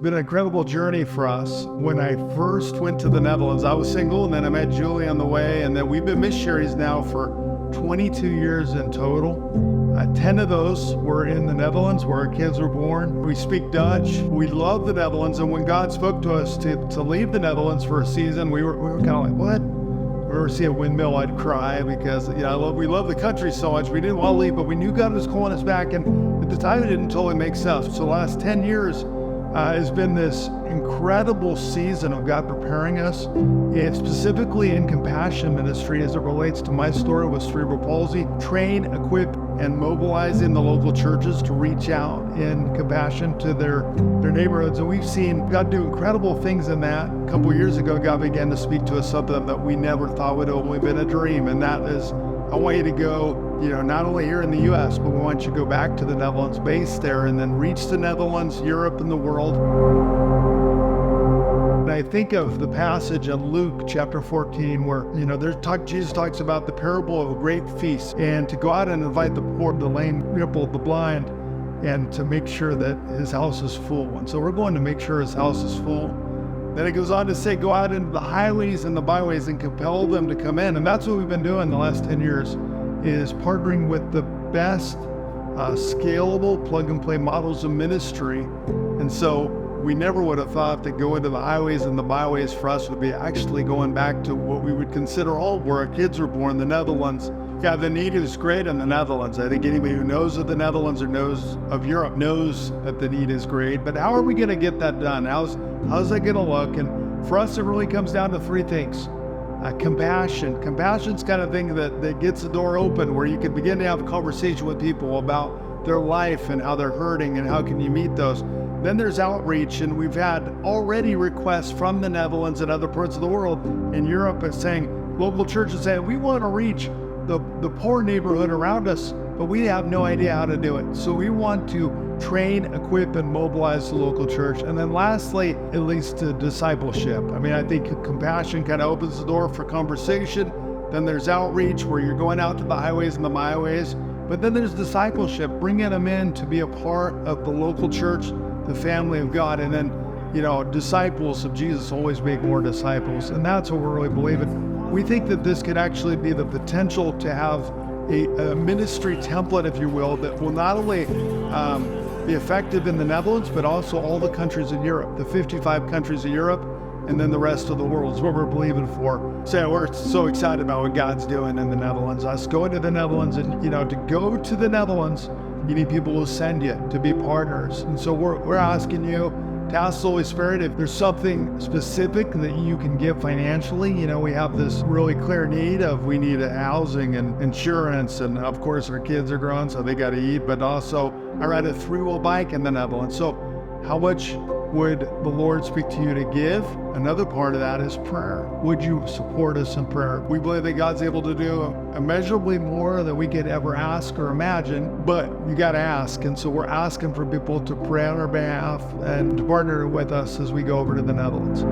been an incredible journey for us. When I first went to the Netherlands, I was single, and then I met Julie on the way, and then we've been missionaries now for 22 years in total. 10 of those were in the Netherlands where our kids were born. We speak Dutch. We love the Netherlands, and when God spoke to us to leave the Netherlands for a season, we were kind of like, what? If we ever see a windmill, I'd cry because we love the country so much. We didn't want to leave, but we knew God was calling us back, and at the time it didn't totally make sense. So the last 10 years has been this incredible season of God preparing us, and specifically in compassion ministry as it relates to my story with cerebral palsy. Train, equip, and mobilizing the local churches to reach out in compassion to their neighborhoods. And we've seen God do incredible things in that. A couple years ago, God began to speak to us something that we never thought would have only been a dream, and that is, I want you to go, not only here in the U.S., but we want you to go back to the Netherlands, base there, and then reach the Netherlands, Europe, and the world. And I think of the passage in Luke chapter 14 where, Jesus talks about the parable of a great feast, and to go out and invite the poor, the lame, crippled, the blind, and to make sure that his house is full. And so we're going to make sure his house is full. Then it goes on to say, go out into the highways and the byways and compel them to come in. And that's what we've been doing the last 10 years, is partnering with the best scalable plug-and-play models of ministry. And so we never would have thought that going to the highways and the byways for us would be actually going back to what we would consider home, where our kids were born, the Netherlands. Yeah, the need is great in the Netherlands. I think anybody who knows of the Netherlands or knows of Europe knows that the need is great. But how are we going to get that done? How's that going to look? And for us, it really comes down to three things. Compassion. Compassion's kind of thing that gets the door open, where you can begin to have a conversation with people about their life and how they're hurting and how can you meet those. Then there's outreach, and we've had already requests from the Netherlands and other parts of the world in Europe saying, local churches saying, we want to reach the poor neighborhood around us, but we have no idea how to do it. So we want to train, equip, and mobilize the local church. And then lastly, it leads to discipleship. I think compassion kind of opens the door for conversation. Then there's outreach, where you're going out to the highways and the byways. But then there's discipleship, bringing them in to be a part of the local church, the family of God. And then, disciples of Jesus always make more disciples. And that's what we're really believing. We think that this could actually be the potential to have a ministry template, if you will, that will not only be effective in the Netherlands, but also all the countries in Europe, the 55 countries of Europe, and then the rest of the world is what we're believing for. So we're so excited about what God's doing in the Netherlands. Us going to the Netherlands, and to go to the Netherlands, you need people who send you to be partners. And so we're asking you to ask the Holy Spirit if there's something specific that you can give financially. We have this really clear need of, we need housing and insurance, and of course our kids are grown, so they got to eat, but also I ride a 3-wheel bike in the Netherlands. So how much would the Lord speak to you to give? Another part of that is prayer. Would you support us in prayer? We believe that God's able to do immeasurably more than we could ever ask or imagine, but you got to ask. And so we're asking for people to pray on our behalf and to partner with us as we go over to the Netherlands.